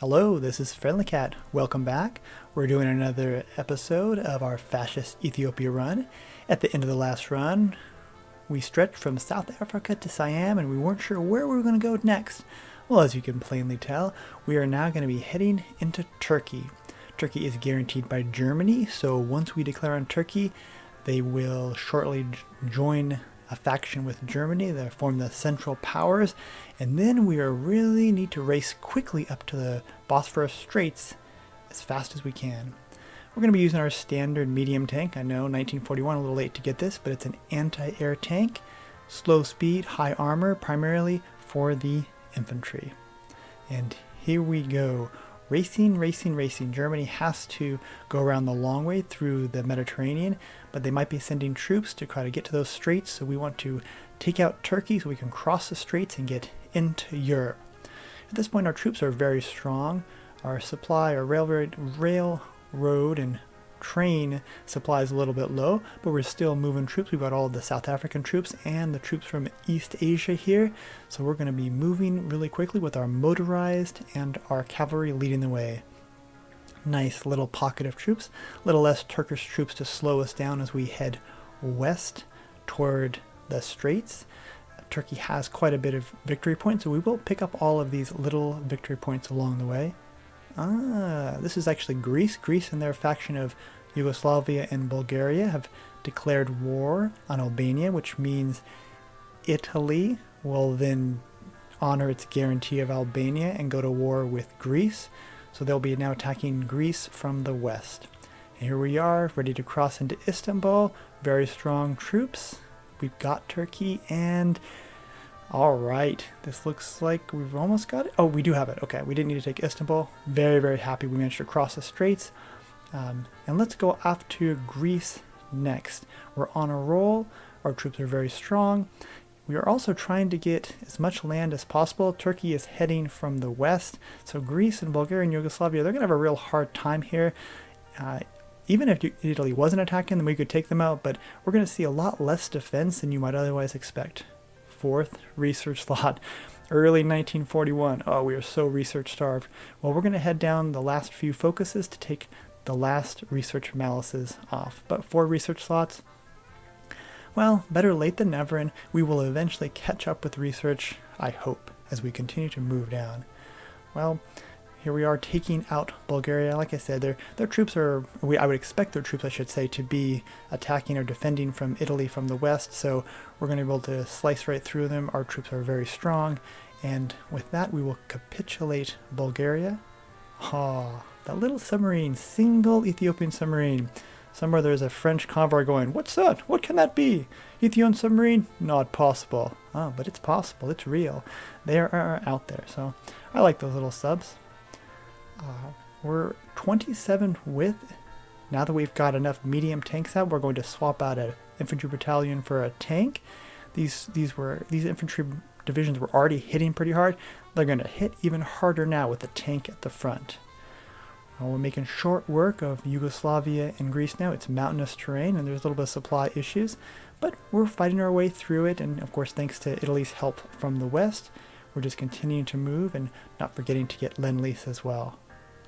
Hello, this is Friendly Cat. Welcome back. We're doing another episode of our Fascist Ethiopia run. At the end of the last run, we stretched from South Africa to Siam and we weren't sure where we were going to go next. Well, as you can plainly tell, we are now going to be heading into Turkey. Turkey is guaranteed by Germany, so once we declare on Turkey, they will shortly join a faction with Germany. They form the Central Powers, and then we really need to race quickly up to the Bosphorus Straits as fast as we can. We're going to be using our standard medium tank. I know 1941, a little late to get this, but it's an anti-air tank, slow speed, high armor, primarily for the infantry. And here we go. Racing. Germany has to go around the long way through the Mediterranean, but they might be sending troops to try to get to those straits, so we want to take out Turkey so we can cross the straits and get into Europe. At this point, our troops are very strong. Our supply, our railroad and train supply is a little bit low, but we're still moving troops. We've got all of the South African troops and the troops from East Asia here, so we're going to be moving really quickly with our motorized and our cavalry leading the way. Nice little pocket of troops, a little less Turkish troops to slow us down as we head west toward the straits. Turkey has quite a bit of victory points, so we will pick up all of these little victory points along the way. This is actually Greece. Greece and their faction of Yugoslavia and Bulgaria have declared war on Albania, which means Italy will then honor its guarantee of Albania and go to war with Greece. So they'll be now attacking Greece from the west. And here we are, ready to cross into Istanbul. Very strong troops. We've got Turkey, and all right, this looks like we've almost got it. Oh, we do have it. Okay, we didn't need to take Istanbul. Very, very happy we managed to cross the straits. And let's go off to Greece next. We're on a roll. Our troops are very strong. We are also trying to get as much land as possible. Turkey is heading from the west, so Greece and Bulgaria and Yugoslavia, they're going to have a real hard time here. Even if Italy wasn't attacking them, we could take them out, but we're going to see a lot less defense than you might otherwise expect. Fourth research slot, early 1941. Oh, we are so research starved. Well, we're going to head down the last few focuses to take the last research malices off. But 4 research slots, well, better late than never, and we will eventually catch up with research, I hope, as we continue to move down. Well, here we are taking out Bulgaria. Like I said, their troops are, I would expect their troops, I should say, to be attacking or defending from Italy from the west, so we're going to be able to slice right through them. Our troops are very strong, and with that we will capitulate Bulgaria. That little submarine, single Ethiopian submarine. Somewhere there's a French convoy going, what's that? What can that be? Ethiopian submarine? Not possible. Oh, but it's possible. It's real. They are out there, so I like those little subs. We're 27 with. Now that we've got enough medium tanks out, we're going to swap out an infantry battalion for a tank. These infantry divisions were already hitting pretty hard. They're going to hit even harder now with the tank at the front. We're making short work of Yugoslavia and Greece now. It's mountainous terrain and there's a little bit of supply issues, but we're fighting our way through it, and of course thanks to Italy's help from the west, we're just continuing to move and not forgetting to get Lend-Lease as well.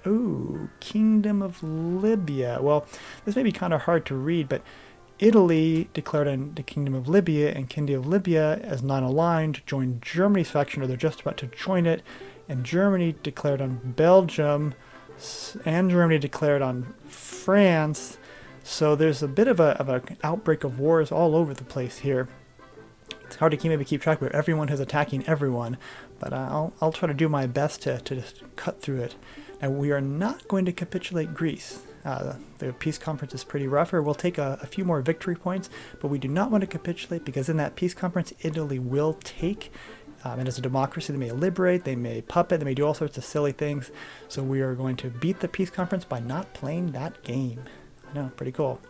Ooh, Kingdom of Libya. Well, this may be kind of hard to read, but Italy declared on the Kingdom of Libya, and Kingdom of Libya, as non-aligned, joined Germany's faction, or they're just about to join it, and Germany declared on Belgium, and Germany declared on France, so there's a bit of an outbreak of wars all over the place here. It's hard to maybe keep track, but everyone is attacking everyone, but I'll try to do my best to just cut through it. Now, we are not going to capitulate Greece. The peace conference is pretty rough, or we'll take a few more victory points, but we do not want to capitulate because in that peace conference, Italy will take, and as a democracy, they may liberate, they may puppet, they may do all sorts of silly things, so we are going to beat the peace conference by not playing that game. I know, pretty cool.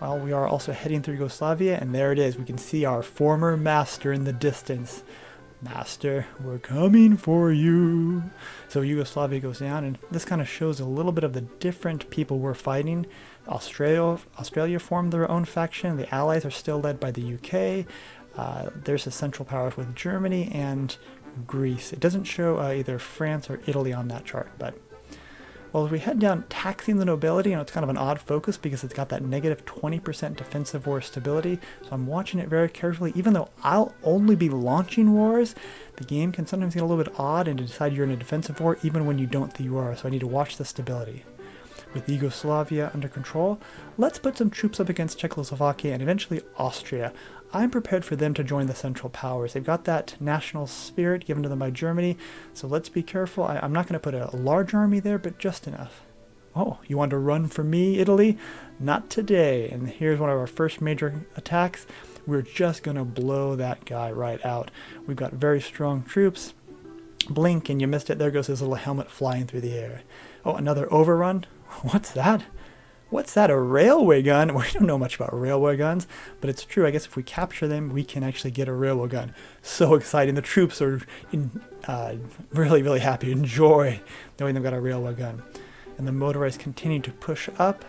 Well, we are also heading through Yugoslavia, and there it is. We can see our former master in the distance. Master, we're coming for you. So Yugoslavia goes down, and this kind of shows a little bit of the different people we're fighting. Australia formed their own faction. The Allies are still led by the UK. There's a Central Powers with Germany, and Greece. It doesn't show either France or Italy on that chart, but well, as we head down, taxing the nobility, it's kind of an odd focus because it's got that negative 20% defensive war stability, so I'm watching it very carefully. Even though I'll only be launching wars, the game can sometimes get a little bit odd and decide you're in a defensive war even when you don't think you are, so I need to watch the stability. With Yugoslavia under control, let's put some troops up against Czechoslovakia and eventually Austria. I'm prepared for them to join the Central Powers. They've got that national spirit given to them by Germany, so let's be careful. I'm not going to put a large army there, but just enough. Oh, you want to run from me, Italy? Not today. And here's one of our first major attacks. We're just going to blow that guy right out. We've got very strong troops. Blink, and you missed it. There goes his little helmet flying through the air. Oh, another overrun? What's that? What's that, a railway gun? We don't know much about railway guns, but it's true. I guess if we capture them, we can actually get a railway gun. So exciting. The troops are really, really happy. Enjoy knowing they've got a railway gun. And the motorized continue to push up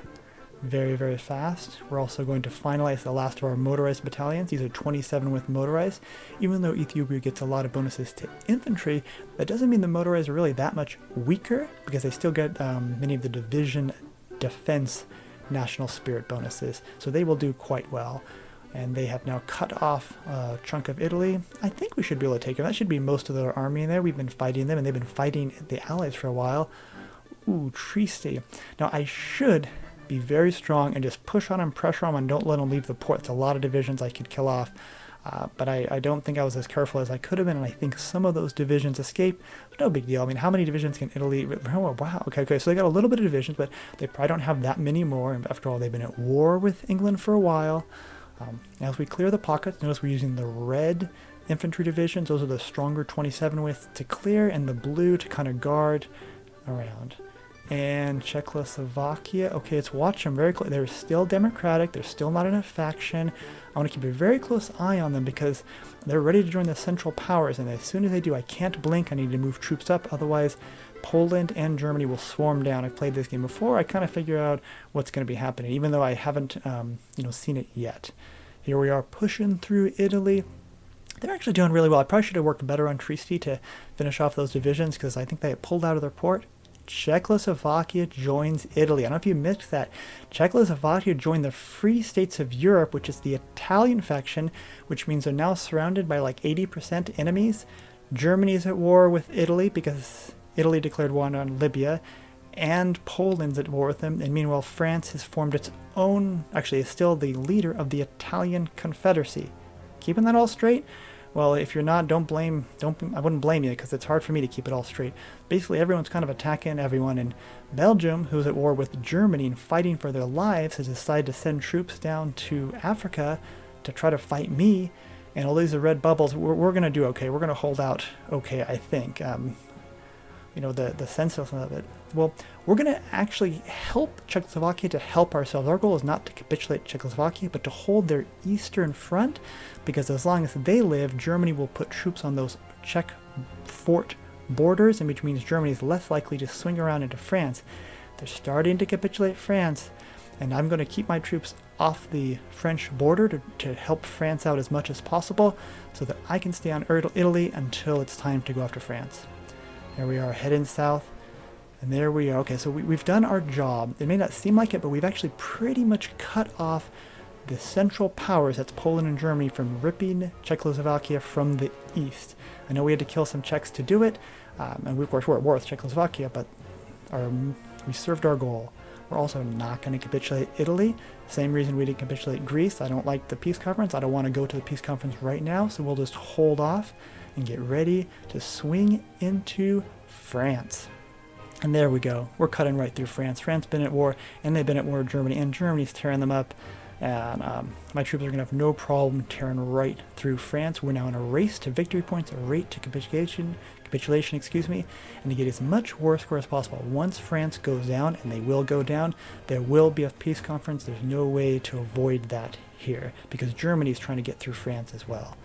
very, very fast. We're also going to finalize the last of our motorized battalions. These are 27 with motorized. Even though Ethiopia gets a lot of bonuses to infantry, that doesn't mean the motorized are really that much weaker because they still get many of the division defense national spirit bonuses, so they will do quite well. And they have now cut off a chunk of Italy. I think we should be able to take them. That should be most of their army in there. We've been fighting them, and they've been fighting the Allies for a while. Ooh, Trieste. Now I should be very strong and just push on them, pressure on them, and don't let them leave the port. It's a lot of divisions I could kill off. But I don't think I was as careful as I could have been, and I think some of those divisions escape. No big deal. I mean, how many divisions can Italy... Oh, wow. Okay, so they got a little bit of divisions, but they probably don't have that many more. And after all, they've been at war with England for a while. As we clear the pockets, notice we're using the red infantry divisions. Those are the stronger 27 with to clear, and the blue to kind of guard around. And Czechoslovakia, okay, let's watch them very close. They're still democratic. They're still not in a faction. I want to keep a very close eye on them because they're ready to join the Central Powers, and as soon as they do, I can't blink. I need to move troops up, otherwise Poland and Germany will swarm down. I've played this game before. I kind of figure out what's going to be happening, even though I haven't seen it yet. Here we are pushing through Italy. They're actually doing really well. I probably should have worked better on Trieste to finish off those divisions because I think they pulled out of their port. Czechoslovakia joins Italy. I don't know if you missed that. Czechoslovakia joined the Free States of Europe, which is the Italian faction, which means they're now surrounded by like 80% enemies. Germany's at war with Italy because Italy declared war on Libya, and Poland's at war with them. And meanwhile, France has formed its own, actually is still the leader of the Italian Confederacy. Keeping that all straight? Well, if you're not, I wouldn't blame you because it's hard for me to keep it all straight. Basically, everyone's kind of attacking everyone, and Belgium, who's at war with Germany and fighting for their lives, has decided to send troops down to Africa to try to fight me. And all these are red bubbles. We're going to do okay. We're going to hold out okay, I think. The sense of it. Well, we're going to actually help Czechoslovakia to help ourselves. Our goal is not to capitulate Czechoslovakia, but to hold their eastern front, because as long as they live, Germany will put troops on those Czech fort borders, and which means Germany is less likely to swing around into France. They're starting to capitulate France, and I'm going to keep my troops off the French border to help France out as much as possible so that I can stay on Italy until it's time to go after France. There we are, heading south, and there we are. Okay, so we've done our job. It may not seem like it, but we've actually pretty much cut off the Central Powers, that's Poland and Germany, from ripping Czechoslovakia from the east. I know we had to kill some Czechs to do it, and we, of course, we're at war with Czechoslovakia, but we served our goal. We're also not going to capitulate Italy. Same reason we didn't capitulate Greece. I don't like the peace conference. I don't want to go to the peace conference right now, so we'll just hold off and get ready to swing into France. And there we go. We're cutting right through France. France been at war, and they've been at war with Germany, and Germany's tearing them up. And my troops are going to have no problem tearing right through France. We're now in a race to victory points, a rate to capitulation, and to get as much war score as possible. Once France goes down, and they will go down, there will be a peace conference. There's no way to avoid that here, because Germany is trying to get through France as well.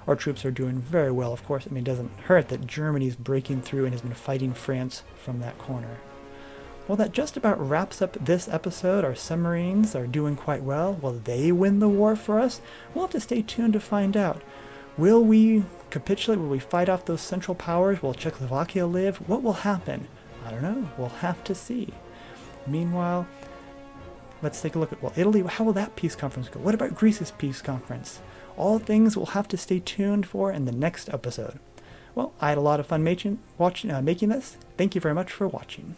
Our troops are doing very well, of course. I mean, it doesn't hurt that Germany's breaking through and has been fighting France from that corner. Well, that just about wraps up this episode. Our submarines are doing quite well. Will they win the war for us? We'll have to stay tuned to find out. Will we capitulate? Will we fight off those Central Powers? Will Czechoslovakia live? What will happen? I don't know. We'll have to see. Meanwhile, let's take a look at, well, Italy, how will that peace conference go? What about Greece's peace conference? All things we'll have to stay tuned for in the next episode. Well, I had a lot of fun making this. Thank you very much for watching.